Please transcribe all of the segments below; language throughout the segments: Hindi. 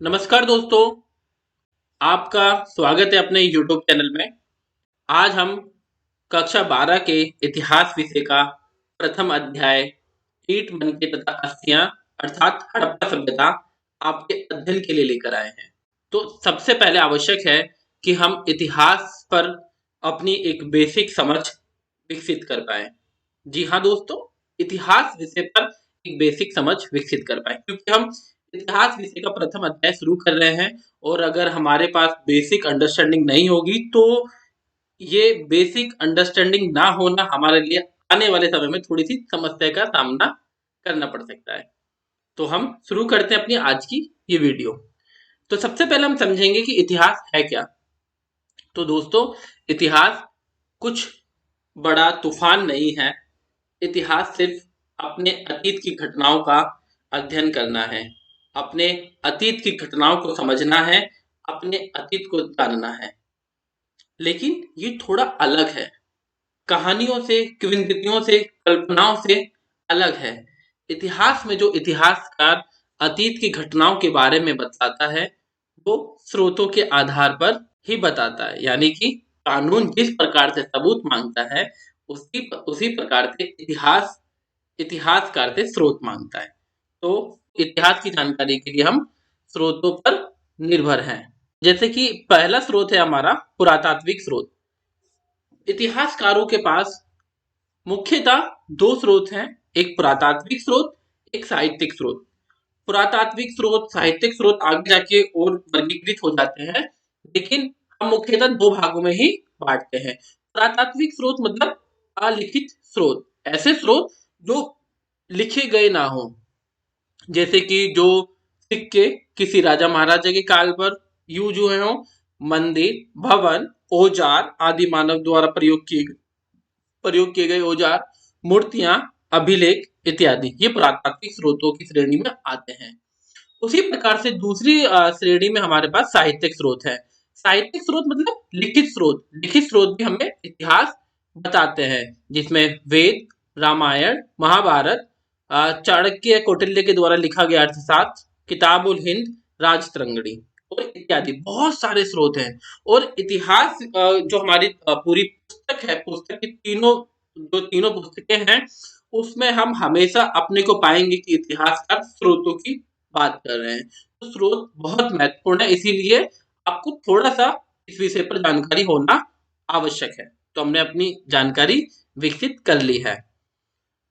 नमस्कार दोस्तों, आपका स्वागत है अपने YouTube चैनल में। आज हम कक्षा 12 के इतिहास विषय का प्रथम अध्याय ईंट मनके तथा अस्थियां अर्थात हड़प्पा सभ्यता आपके अध्ययन के लिए लेकर आए हैं। तो सबसे पहले आवश्यक है कि हम इतिहास पर अपनी एक बेसिक समझ विकसित कर पाए। जी हाँ दोस्तों, इतिहास विषय पर एक बेसिक समझ विकसित कर पाए, क्योंकि हम इतिहास विषय का प्रथम अध्याय शुरू कर रहे हैं और अगर हमारे पास बेसिक अंडरस्टैंडिंग नहीं होगी तो ये बेसिक अंडरस्टैंडिंग ना होना हमारे लिए आने वाले समय में थोड़ी सी समस्या का सामना करना पड़ सकता है। तो हम शुरू करते हैं अपनी आज की ये वीडियो। तो सबसे पहले हम समझेंगे कि इतिहास है क्या। तो दोस्तों, इतिहास कुछ बड़ा तूफान नहीं है। इतिहास सिर्फ अपने अतीत की घटनाओं का अध्ययन करना है, अपने अतीत की घटनाओं को समझना है, अपने अतीत को जानना है। लेकिन ये थोड़ा अलग है, कहानियों से, किंवदंतियों से, कल्पनाओं से अलग है। इतिहास में जो इतिहासकार अतीत की घटनाओं के बारे में बताता है वो स्रोतों के आधार पर ही बताता है, यानी कि कानून जिस प्रकार से सबूत मांगता है उसी उसी प्रकार से इतिहासकार से स्रोत मांगता है। तो इतिहास की जानकारी के लिए हम स्रोतों पर निर्भर हैं। जैसे कि पहला स्रोत है हमारा पुरातात्विक स्रोत। इतिहासकारों के पास मुख्यतः दो स्रोत हैं, एक पुरातात्विक स्रोत, एक साहित्यिक स्रोत। पुरातात्विक स्रोत, साहित्यिक स्रोत आगे जाके और वर्गीकृत हो जाते हैं, लेकिन हम मुख्यतः दो भागों में ही बांटते हैं। पुरातात्विक स्रोत मतलब अलिखित स्रोत, ऐसे स्रोत जो लिखे गए ना हो, जैसे कि जो सिक्के किसी राजा महाराजा के काल पर यूज हुए हों, मंदिर, भवन, औजार आदि मानव द्वारा प्रयोग किए गए औजार, मूर्तियां, अभिलेख इत्यादि, ये पुरातात्विक स्रोतों की श्रेणी में आते हैं। उसी प्रकार से दूसरी श्रेणी में हमारे पास साहित्यिक स्रोत है। साहित्यिक स्रोत मतलब लिखित स्रोत। लिखित स्रोत भी हमें इतिहास बताते हैं, जिसमें वेद, रामायण, महाभारत, चाणक्य कौटिल्य के द्वारा लिखा गया अर्थशास्त्र, किताबुल हिंद, राजतरंगिणी और इत्यादि बहुत सारे स्रोत हैं। और इतिहास जो हमारी पूरी पुस्तक है, पुस्तक की तीनों पुस्तकें हैं, उसमें हम हमेशा अपने को पाएंगे कि इतिहासकार स्रोतों की बात कर रहे हैं। तो स्रोत बहुत महत्वपूर्ण है, इसीलिए आपको थोड़ा सा इस विषय पर जानकारी होना आवश्यक है। तो हमने अपनी जानकारी विकसित कर ली है।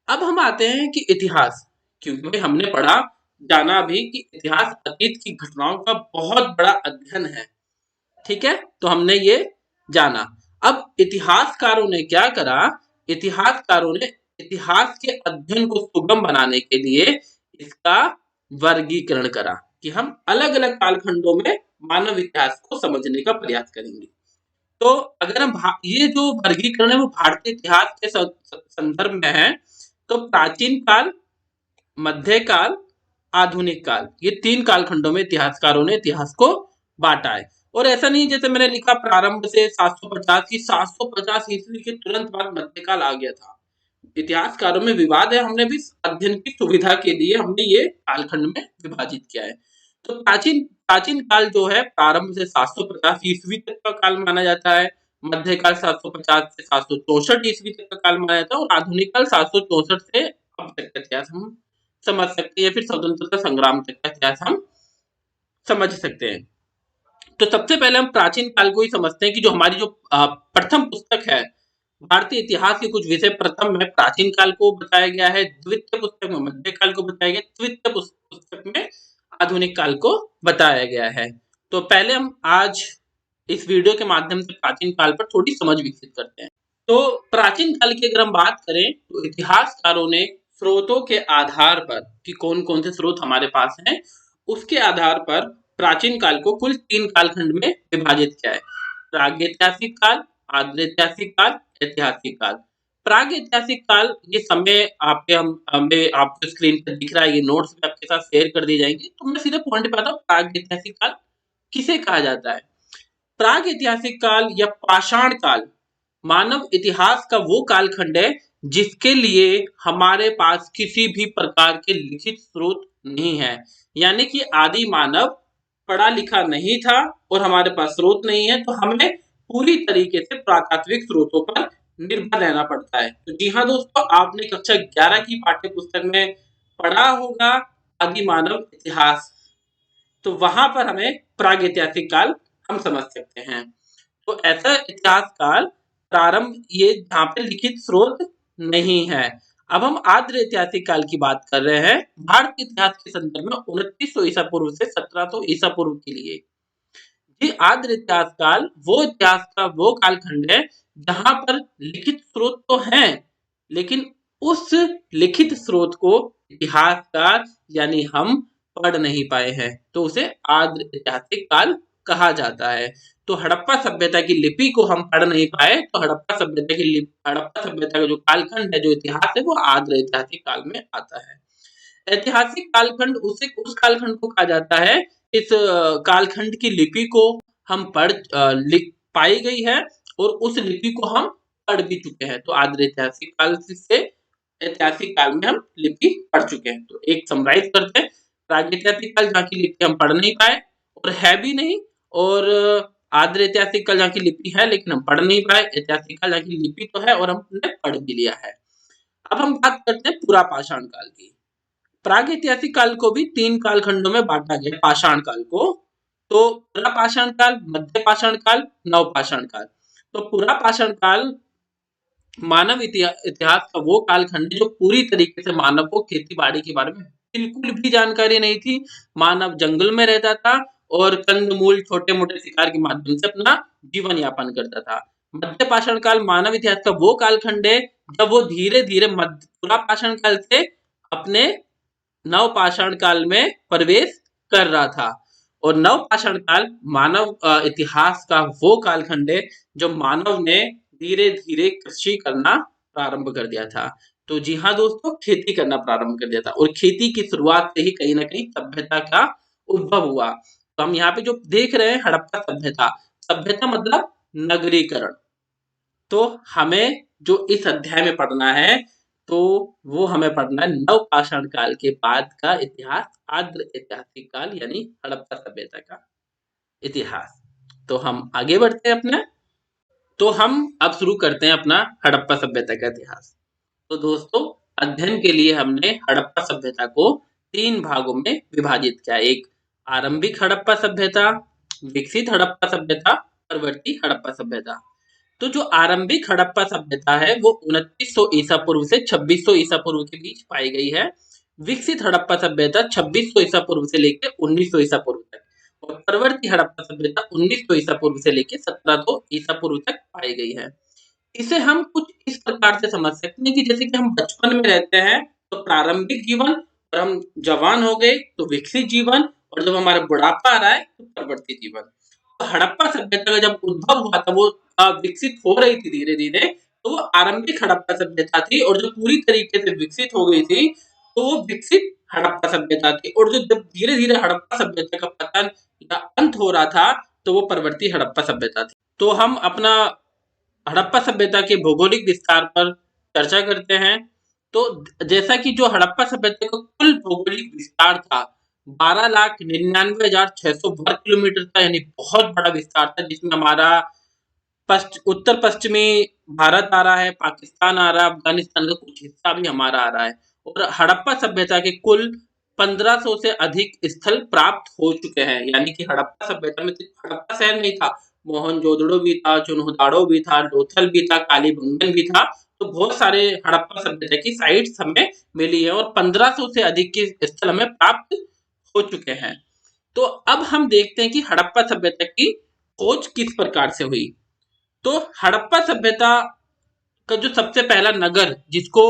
अब हम आते हैं कि इतिहास, क्योंकि हमने पढ़ा जाना भी कि इतिहास अतीत की घटनाओं का बहुत बड़ा अध्ययन है। ठीक है, तो हमने ये जाना। अब इतिहासकारों ने क्या करा, इतिहासकारों ने इतिहास के अध्ययन को सुगम बनाने के लिए इसका वर्गीकरण करा कि हम अलग अलग कालखंडों में मानव इतिहास को समझने का प्रयास करेंगे। तो अगर हम ये जो वर्गीकरण है वो भारतीय इतिहास के संदर्भ में है, तो प्राचीन काल, मध्यकाल, आधुनिक काल, ये तीन कालखंडों में इतिहासकारों ने इतिहास को बांटा है। और ऐसा नहीं जैसे मैंने लिखा प्रारंभ से 750 की, 750 ईस्वी के तुरंत बाद मध्यकाल आ गया था। इतिहासकारों में विवाद है, हमने भी अध्ययन की सुविधा के लिए हमने ये कालखंड में विभाजित किया है। तो प्राचीन प्राचीन काल जो है प्रारंभ से 750 ईस्वी तक का काल माना जाता है, मध्यकाल 750 से 764 ईस्वी तक का काल माना जाता है, और आधुनिक काल 764 से अब तक का इतिहास हम समझ सकते हैं, या फिर स्वतंत्रता संग्राम तक का इतिहास हम समझ सकते हैं। तो सबसे पहले हम प्राचीन काल को ही समझते हैं कि जो हमारी जो प्रथम पुस्तक है भारतीय इतिहास के कुछ विषय, प्रथम में प्राचीन काल को बताया गया है, द्वितीय पुस्तक में मध्यकाल को बताया गया, तृतीय पुस्तक में आधुनिक काल को बताया गया है। तो पहले हम आज इस वीडियो के माध्यम से प्राचीन काल पर थोड़ी समझ विकसित करते हैं। तो प्राचीन काल की अगर हम बात करें तो इतिहासकारों ने स्रोतों के आधार पर कि कौन कौन से स्रोत हमारे पास हैं, उसके आधार पर प्राचीन काल को कुल तीन कालखंड में विभाजित किया है। प्रागैतिहासिक काल, आद्यैतिहासिक काल, ऐतिहासिक काल। प्रागैतिहासिक काल, ये समय हमें आपको स्क्रीन पर दिख रहा है, ये नोट्स में आपके साथ शेयर कर दी जाएंगे। तो मैं सीधे पॉइंट पे आता हूँ, प्रागैतिहासिक काल किसे कहा जाता है। प्रागैतिहासिक काल या पाषाण काल मानव इतिहास का वो कालखंड है जिसके लिए हमारे पास किसी भी प्रकार के लिखित स्रोत नहीं है, यानी कि आदि मानव पढ़ा लिखा नहीं था और हमारे पास स्रोत नहीं है, तो हमें पूरी तरीके से प्राकृतिक स्रोतों पर निर्भर रहना पड़ता है। तो जी हाँ दोस्तों, आपने कक्षा 11 की पाठ्य पुस्तक में पढ़ा होगा आदि मानव इतिहास, तो वहां पर हमें प्रागैतिहासिक काल हम समझ सकते हैं। तो ऐसा इतिहास काल प्रारंभ ये जहाँ पे लिखित स्रोत नहीं है। अब हम आद्र ऐतिहासिक काल की बात कर रहे हैं, भारतीय इतिहास के संदर्भ में 2900 ईसा पूर्व से 1700 ईसा पूर्व के लिए। ये आद्र इतिहास काल वो इतिहास का वो कालखंड है जहां पर लिखित स्रोत तो हैं, लेकिन उस लिखित स्रोत को इतिहासकार यानी हम पढ़ नहीं पाए हैं, तो उसे आद्र ऐतिहासिक काल कहा जाता है। तो हड़प्पा सभ्यता की लिपि को हम पढ़ नहीं पाए, तो हड़प्पा सभ्यता का जो कालखंड है, जो इतिहास है, वो आद्र ऐतिहासिक काल में आता है। ऐतिहासिक कालखंड उसे उस कालखंड को कहा जाता है, इस कालखंड की लिपि को हम लिख पाई गई है और उस लिपि को हम पढ़ भी चुके हैं। तो आद्र ऐतिहासिक काल से ऐतिहासिक काल में हम लिपि पढ़ चुके हैं। तो एक समराइज करते हैं, प्रागैतिहासिक काल जहाँ की लिपि हम पढ़ नहीं पाए और है भी नहीं, और आद्र ऐतिहासिक काल जहाँ की लिपि है लेकिन हम पढ़ नहीं पाए, ऐतिहासिक काल जहाँ की लिपि तो है और हमने पढ़ भी लिया है। अब हम बात करते हैं पुरा पाषाण काल की। प्रागैतिहासिक काल को भी 3 कालखंडों में बांटा गया है पाषाण काल को। तो पुरा पाषाण काल, मध्य पाषाण काल, नव पाषाण काल। तो पुरा पाषाण काल मानव इतिहास का वो कालखंड है जो पूरी तरीके से मानव को खेती बाड़ी के बारे में बिल्कुल भी जानकारी नहीं थी। मानव जंगल में रहता था और कंदमूल, छोटे मोटे शिकार के माध्यम से अपना जीवन यापन करता था। मध्य पाषाण काल मानव इतिहास का वो कालखंड है जब वो धीरे धीरे पुरा पाषाण काल से अपने नव पाषाण काल में प्रवेश कर रहा था। और नव पाषाण काल मानव इतिहास का वो कालखंड है जो मानव ने धीरे धीरे कृषि करना प्रारंभ कर दिया था। तो जी हाँ दोस्तों, खेती करना प्रारंभ कर दिया था और खेती की शुरुआत से ही कहीं ना कहीं सभ्यता का उद्भव हुआ। तो हम यहाँ पे जो देख रहे हैं हड़प्पा सभ्यता, सभ्यता मतलब नगरीकरण। तो हमें जो इस अध्याय में पढ़ना है, तो वो हमें पढ़ना है नव पाषाण काल के बाद का इतिहास, आद्र ऐतिहासिक काल यानी हड़प्पा सभ्यता का इतिहास। तो हम आगे बढ़ते हैं अपने, तो हम अब शुरू करते हैं अपना हड़प्पा सभ्यता का इतिहास। तो दोस्तों, अध्ययन के लिए हमने हड़प्पा सभ्यता को 3 भागों में विभाजित किया। एक आरंभिक हड़प्पा सभ्यता, विकसित हड़प्पा सभ्यता, परवर्ती हड़प्पा सभ्यता। तो जो आरंभिक हड़प्पा सभ्यता है वो 2900 ईसा पूर्व से 2600 ईसा पूर्व के बीच पाई गई है। विकसित हड़प्पा सभ्यता 2600 ईसा पूर्व से लेकर 1900 ईसा पूर्व तक, और परवर्ती हड़प्पा सभ्यता 1900 ईसा पूर्व से लेकर 1700 ईसा पूर्व तक पाई गई है। इसे हम कुछ इस प्रकार से समझ सकते हैं कि जैसे कि हम बचपन में रहते हैं तो प्रारंभिक जीवन, और हम जवान हो गए तो विकसित जीवन, और जब हमारा बुढ़ापा आ रहा है तो परवर्ती जीवन। तो हड़प्पा सभ्यता का जब उद्भव हुआ था, वो विकसित हो रही थी धीरे धीरे, तो वो आरंभिक हड़प्पा सभ्यता थी, और जो पूरी तरीके से विकसित हो गई थी तो वो विकसित हड़प्पा सभ्यता थी। और जो जब धीरे धीरे हड़प्पा सभ्यता का पतन या अंत हो रहा था तो वो परवर्ती हड़प्पा सभ्यता थी। तो हम अपना हड़प्पा सभ्यता के भौगोलिक विस्तार पर चर्चा करते हैं। तो जैसा कि जो हड़प्पा सभ्यता का कुल भौगोलिक विस्तार था 12,99,600 वर्ग किलोमीटर था, यानी बहुत बड़ा विस्तार था, जिसमें हमारा उत्तर पश्चिमी भारत आ रहा है, पाकिस्तान आ रहा है, अफगानिस्तान का कुछ हिस्सा भी हमारा आ रहा है। और हड़प्पा सभ्यता के कुल 1500 से अधिक स्थल प्राप्त हो चुके हैं, यानी कि हड़प्पा सभ्यता में सिर्फ हड़प्पा शहर नहीं था, मोहनजोदड़ो भी था, चुनहुदाड़ो भी था, लोथल भी था, कालीबंगन भी था। तो बहुत सारे हड़प्पा सभ्यता की साइट्स हमें मिली है और 1500 से अधिक के स्थल हमें प्राप्त हो चुके हैं। तो अब हम देखते हैं कि हड़प्पा सभ्यता की खोज किस प्रकार से हुई। तो हड़प्पा सभ्यता का जो सबसे पहला नगर जिसको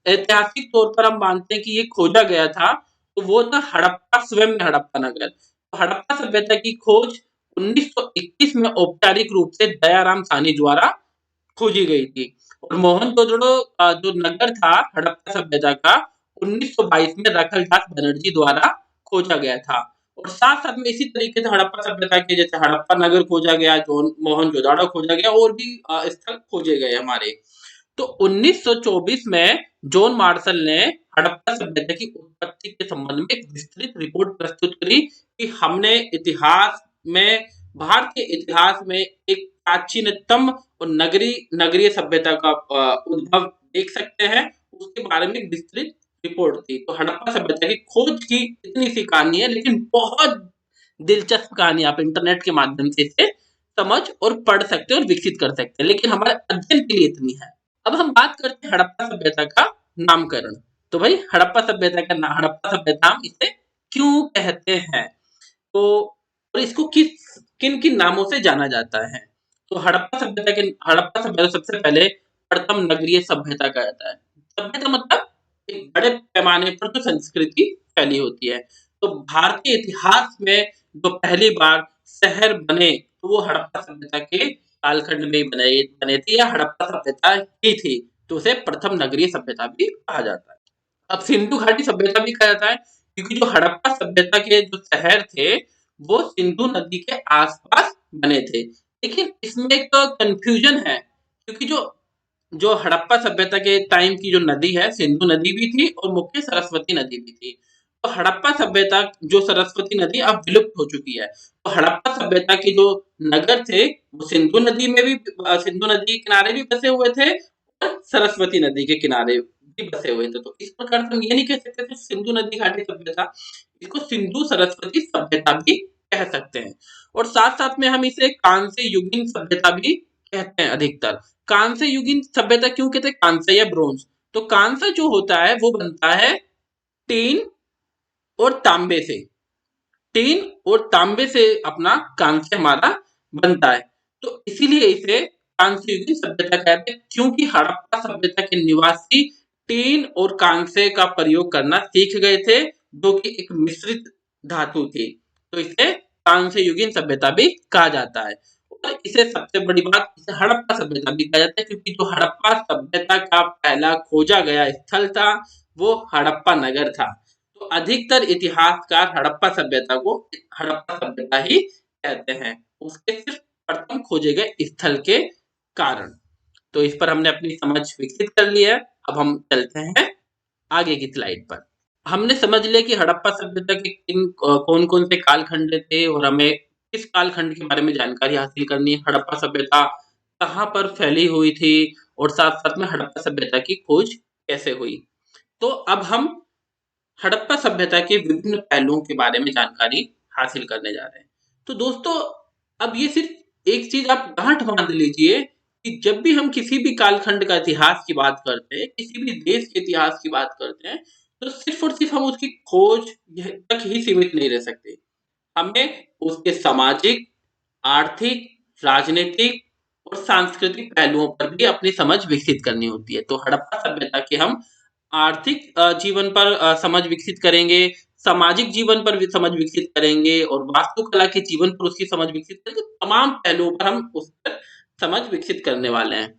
ऐतिहासिक तौर पर हम मानते हैं कि ये खोजा गया था, तो वो था हड़प्पा, स्वयं में हड़प्पा नगर। तो हड़प्पा सभ्यता की खोज 1921 में औपचारिक रूप से दयाराम साहनी द्वारा खोजी गई थी। और मोहनजोदड़ो जो नगर था हड़प्पा सभ्यता का, 1922 में रखलदास बनर्जी द्वारा खोजा गया था। और साथ साथ में इसी तरीके से हड़प्पा सभ्यता के जैसे हड़प्पा नगर खोजा गया, मोहनजोदड़ो खोजा गया, और भी स्थल खोजे गए हमारे। तो 1924 में जॉन मार्शल ने हड़प्पा सभ्यता की उत्पत्ति के संबंध में एक विस्तृत रिपोर्ट प्रस्तुत करी कि हमने इतिहास में, भारतीय इतिहास में एक प्राचीनतम और नगरीय सभ्यता का उद्भव देख सकते हैं। उसके बारे में एक विस्तृत रिपोर्ट थी। तो हड़प्पा सभ्यता की खोज की इतनी सी कहानी है, लेकिन बहुत दिलचस्प कहानी, आप इंटरनेट के माध्यम से इसे समझ और पढ़ सकते हैं और विकसित कर सकते हैं, लेकिन हमारे अध्ययन के लिए इतनी है। अब हम बात करते हैं हड़प्पा सभ्यता का नामकरण। तो भाई हड़प्पा सभ्यता का नाम, हड़प्पा सभ्यता हम इसे क्यों कहते हैं, तो और इसको किन किन नामों से जाना जाता है। तो हड़प्पा सभ्यता सबसे पहले प्रथम नगरीय सभ्यता कहा जाता है। सभ्यता मतलब एक बड़े पैमाने पर जो संस्कृति फैली होती है। तो भारतीय इतिहास में जो पहली बार शहर बने तो वो हड़प्पा सभ्यता के कालखंड में बने थे, या हड़प्पा सभ्यता ही थी, तो उसे प्रथम नगरीय सभ्यता भी कहा जाता है। अब सिंधु घाटी सभ्यता भी कहा जाता है, क्योंकि जो हड़प्पा सभ्यता के जो शहर थे वो सिंधु नदी के आसपास बने थे। लेकिन इसमें एक कंफ्यूजन है, क्योंकि जो जो हड़प्पा सभ्यता के टाइम की जो नदी है, सिंधु नदी भी थी और मुख्य सरस्वती नदी भी थी। तो हड़प्पा सभ्यता जो सरस्वती नदी अब विलुप्त हो चुकी है, तो हड़प्पा सभ्यता के जो नगर थे वो सिंधु नदी में भी, सिंधु नदी के किनारे भी बसे हुए थे और सरस्वती नदी के किनारे भी बसे हुए थे। तो इस प्रकार से हम ये नहीं कह सकते थे सिंधु नदी घाटी सभ्यता, इसको सिंधु सरस्वती सभ्यता भी कह सकते हैं। और साथ साथ में हम इसे कांस्य युगीन सभ्यता भी कहते हैं अधिकतर। कांस्य युगीन सभ्यता क्यों कहते हैं, कांस्य या ब्रोंज। तो कांस्य जो होता है वो बनता है टीन और तांबे से, टीन और तांबे से अपना कांस्य हमारा बनता है। तो इसीलिए इसे कांस्य युगीन सभ्यता कहते हैं, क्योंकि हड़प्पा सभ्यता के निवासी टीन और कांस्य का प्रयोग करना सीख गए थे, जो कि एक मिश्रित धातु थी। तो इसे कांस्य युगीन सभ्यता भी कहा जाता है। और इसे सबसे बड़ी बात, इसे हड़प्पा सभ्यता भी कहा जाता है, क्योंकि जो हड़प्पा सभ्यता का पहला खोजा गया स्थल था वो हड़प्पा नगर था। तो अधिकतर इतिहासकार हड़प्पा सभ्यता को हड़प्पा सभ्यता ही कहते हैं, उसके सिर्फ प्रथम खोजे गए स्थल के कारण। तो इस पर हमने अपनी समझ विकसित कर ली है। अब हम चलते हैं आगे की स्लाइड पर। हमने समझ लिया कि हड़प्पा सभ्यता के कौन कौन से कालखंड थे और हमें किस कालखंड के बारे में जानकारी हासिल करनी है, हड़प्पा सभ्यता कहाँ पर फैली हुई थी, और साथ साथ में हड़प्पा सभ्यता की खोज कैसे हुई। तो अब हम हड़प्पा सभ्यता के विभिन्न पहलुओं के बारे में जानकारी हासिल करने जा रहे हैं। तो दोस्तों, अब ये सिर्फ एक चीज आप गांठ बांध लीजिए कि जब भी हम किसी भी कालखंड का इतिहास की बात करते हैं, किसी भी देश के इतिहास की बात करते हैं, तो सिर्फ और सिर्फ हम उसकी खोज तक ही सीमित नहीं रह सकते। हमें उसके सामाजिक, आर्थिक, राजनीतिक और सांस्कृतिक पहलुओं पर भी अपनी समझ विकसित करनी होती है। तो हड़प्पा सभ्यता के हम आर्थिक जीवन पर समझ विकसित करेंगे, सामाजिक जीवन पर भी समझ विकसित करेंगे और वास्तुकला के जीवन पर उसकी समझ विकसित करेंगे। तमाम पहलुओं पर हम उस पर समझ विकसित करने वाले हैं।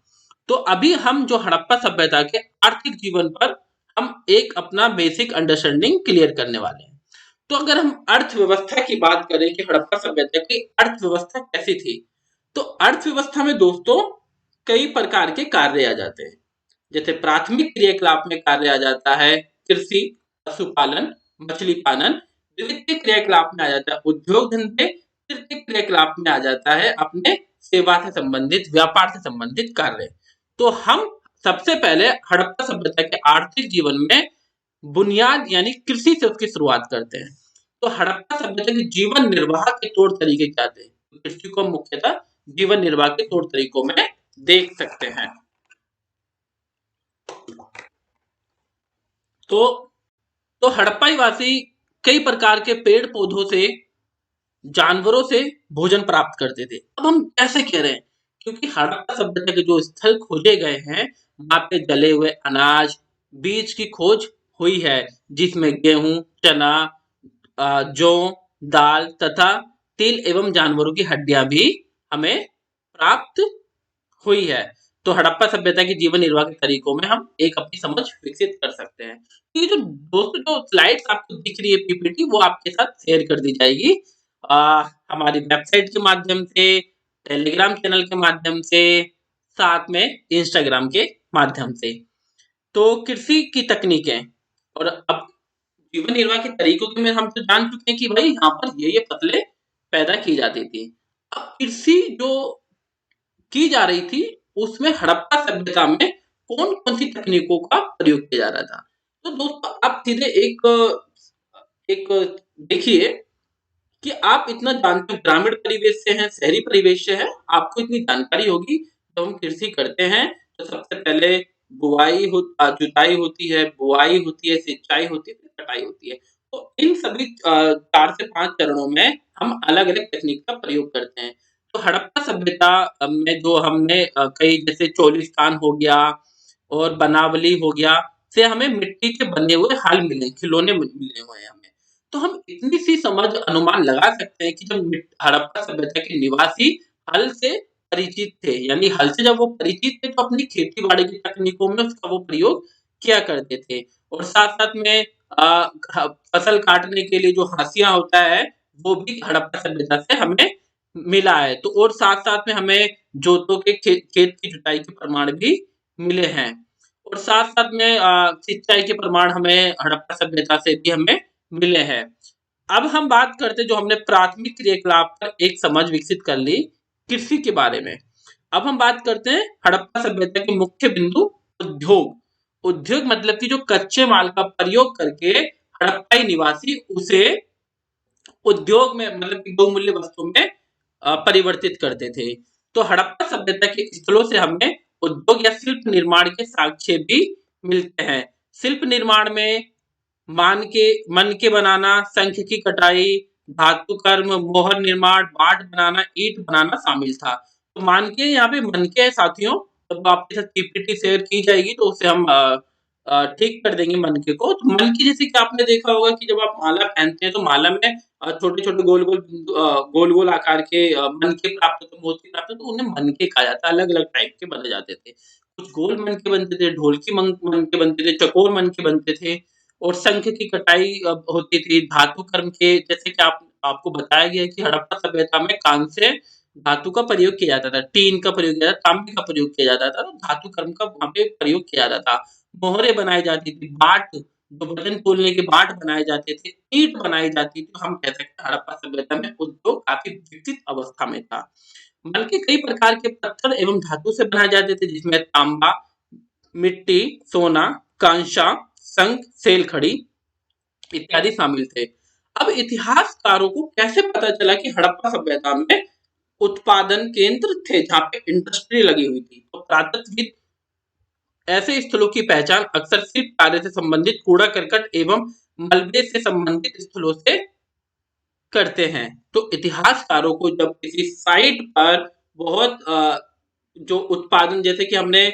तो अभी हम जो हड़प्पा सभ्यता के आर्थिक जीवन पर हम एक अपना बेसिक अंडरस्टैंडिंग क्लियर करने वाले हैं। तो अगर हम अर्थव्यवस्था की बात करें कि हड़प्पा सभ्यता की अर्थव्यवस्था कैसी थी, तो अर्थव्यवस्था में दोस्तों कई प्रकार के कार्य आ जाते हैं। जैसे प्राथमिक क्रियाकलाप में कार्य आ जाता है कृषि, पशुपालन, मछली पालन। द्वितीय क्रियाकलाप में आ जाता है उद्योग धंधे। तृतीय क्रियाकलाप में आ जाता है अपने सेवा से संबंधित, व्यापार से संबंधित कार्य। तो हम सबसे पहले हड़प्पा सभ्यता के आर्थिक जीवन में बुनियाद यानी कृषि से उसकी शुरुआत करते हैं। तो हड़प्पा सभ्यता के जीवन निर्वाह के तौर तरीके क्या थे, कृषि को मुख्यतः जीवन निर्वाह के तौर तरीकों में देख सकते हैं। तो हड़प्पाई वासी कई प्रकार के पेड़ पौधों से, जानवरों से भोजन प्राप्त करते थे। अब हम कैसे कह रहे हैं, क्योंकि हड़प्पा सभ्यता के जो स्थल खोजे गए हैं वहां पे जले हुए अनाज, बीज की खोज हुई है, जिसमें गेहूं, चना, जौ, दाल तथा तिल एवं जानवरों की हड्डियां भी हमें प्राप्त हुई है। तो हड़प्पा सभ्यता की जीवन निर्वाह के तरीकों में हम एक अपनी समझ विकसित कर सकते हैं। तो ये जो दोस्तों जो स्लाइड्स आपको दिख रही है पीपीटी, वो आपके साथ शेयर कर दी जाएगी हमारी वेबसाइट के माध्यम से, टेलीग्राम चैनल के माध्यम से, साथ में इंस्टाग्राम के माध्यम से। तो कृषि की तकनीकें, और अब जीवन निर्वाह के तरीकों के में हम तो जान चुके हैं कि भाई यहाँ पर ये फसलें पैदा की जाती थी। अब कृषि जो की जा रही थी, उसमें हड़प्पा सभ्यता में कौन-कौन सी तकनीकों का प्रयोग किया जा रहा था? तो दोस्तों आप सीधे एक देखिए कि आप इतना जानते हो, ग्रामीण परिवेश से हैं, शहरी परिवेश से हैं, आपको इतनी जानकारी होगी। जब हम कृषि करते हैं तो सबसे पहले जुताई होती है, बुआई होती है, सिंचाई होती है, फिर कटाई होती है। तो इन सभी 4 से 5 चरणों में हम अलग-अलग तकनीक का प्रयोग करते हैं। तो हड़प्पा सभ्यता में जो हमने कई जैसे चोलिस्तान हो गया और बनावली हो गया, से हमें मिट्टी के बने हुए हल मिले, खिलौने मिले हुए हैं हमें। तो हम इतनी सी समझ अनुमान लगा सकते हैं कि जब हड़प्पा सभ्यता के निवासी हल से परिचित थे, यानी हल से जब वो परिचित थे तो अपनी खेती-बाड़ी की तकनीकों में उसका वो प्रयोग किया करते थे। और साथ-साथ में अ, ह फसल काटने के लिए जो हँसिया होता है, वो भी हड़प्पा सभ्यता से हमें मिला है। तो और साथ-साथ में हमें जोतों के खेत की जुताई के प्रमाण भी मिले हैं। और साथ-साथ में सिंचाई के प्रमाण हमें हड़प्पा सभ्यता से भी हमें मिले हैं। अब हम बात करते हैं जो हमने प्राथमिक क्रियाकलाप पर एक समझ विकसित कर ली कृषि के बारे में। अब हम बात करते हैं हड़प्पा सभ्यता के मुख्य बिंदु उद्योग। उद्योग मतलब कि जो कच्चे माल का प्रयोग करके हड़प्पाई निवासी उसे उद्योग में मतलब कि बहुमूल्य वस्तु में परिवर्तित करते थे। तो हड़प्पा सभ्यता के स्थलों से हमें उद्योग या शिल्प निर्माण के साक्ष्य भी मिलते हैं। शिल्प निर्माण में मन के बनाना, शंख की कटाई, धातु कर्म, मोहर निर्माण, बाट बनाना, ईंट बनाना शामिल था। तो मानके यहाँ पे मनके है साथियों, जब आपके साथ पीपीटी शेयर की जाएगी तो उसे हम ठीक कर देंगे मनके को। तो मनके जैसे कि आपने देखा होगा कि जब आप माला पहनते हैं तो माला में छोटे-छोटे गोल-गोल आकार के मनके प्राप्त होते, मोती प्राप्त होते, तो उन्हें मनके कहा जाता है। अलग-अलग टाइप के बने जाते थे। कुछ गोल मनके बनते थे, ढोलकी मनके बनते थे, चौकोर मनके बनते थे। और शंख की कटाई होती थी, धातु कर्म के जैसे कि आपको बताया गया है कि हड़प्पा सभ्यता में कांस्य धातु का प्रयोग किया जाता था, टीन का प्रयोग किया जाता था, तांबे का प्रयोग किया जाता था, तो धातु कर्म का वहाँ पे प्रयोग किया जाता था। मोहरें बनाई जाती थी, बाट जो वजन तोलने के बाट बनाए जाते थे, ईंट बनाई जाती थी, तो हम कह सकते हैं हड़प्पा सभ्यता में उद्योग काफ़ी विकसित अवस्था में था। बल के कई प्रकार के पत्थर एवं धातु से बनाए जाते थे जिसमें तांबा, मिट्टी, सोना, कांसा, शंख, सेलखड़ी इत्यादि शामिल थे। अब इतिहासकारों को कैसे पता चला कि हड़प्पा सभ्यता में उत्पादन केंद्र थे जहाँ पे इंडस्ट्री लगी हुई थी? तो पुरातत्वविद ऐसे स्थलों की पहचान अक्सर शिल्प कार्य से संबंधित कूड़ा-करकट एवं मलबे से संबंधित स्थलों से करते हैं। तो इतिहासकारों को जब किसी साइट पर बहुत जो उत्पादन जैसे कि हमने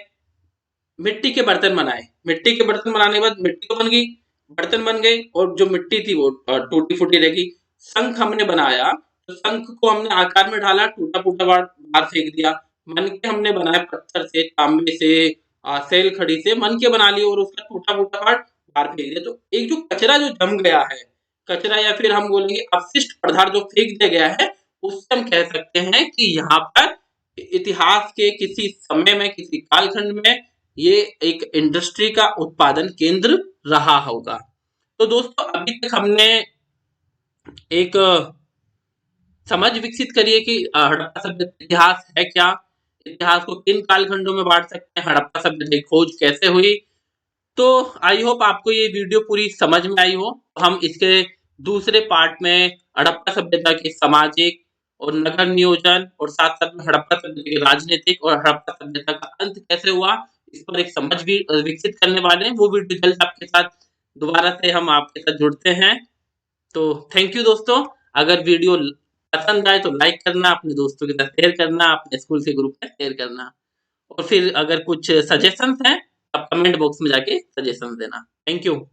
मिट्टी के बर्तन बनाए, मिट्टी के बर्तन बनाने के बाद मिट्टी तो बन गई, बर्तन बन गए और जो मिट्टी थी वो टूटी-फूटी रह गई। शंख हमने बनाया, तो शंख को हमने आकार में ढाला, टूटा-फूटा बाहर फेंक दिया। मनके हमने बनाए पत्थर से, तांबे से, सेल-खड़ी से मनके बना लिए और उसका टूटा-फूटा पार्ट बाहर फेंक दिया। तो एक जो कचरा जो जम गया है, कचरा या फिर हम बोलेंगे अपशिष्ट पदार्थ जो फेंक दिया गया है, उससे हम कह सकते हैं कि यहाँ पर इतिहास के किसी समय में, किसी कालखंड में ये एक इंडस्ट्री का उत्पादन केंद्र रहा होगा। तो दोस्तों अभी तक हमने एक समझ विकसित करी है कि हड़प्पा सभ्यता इतिहास है क्या, इतिहास को किन कालखंडों में बांट सकते हैं, हड़प्पा सभ्यता की खोज कैसे हुई। तो आई होप आपको ये वीडियो पूरी समझ में आई हो। हम इसके दूसरे पार्ट में हड़प्पा सभ्यता के सामाजिक और नगर नियोजन और साथ-साथ में हड़प्पा सभ्यता के राजनीतिक और हड़प्पा सभ्यता का अंत कैसे हुआ, इस पर एक समझ भी विकसित करने वाले हैं। वो वीडियो जल्द आपके साथ दोबारा से हम आपके साथ जुड़ते हैं। तो थैंक यू दोस्तों। अगर वीडियो पसंद आए तो लाइक करना, अपने दोस्तों के साथ शेयर करना, अपने स्कूल के ग्रुप में शेयर करना। और फिर अगर कुछ सजेशंस हैं, आप कमेंट बॉक्स में जाके सजेशंस देना। Thank you.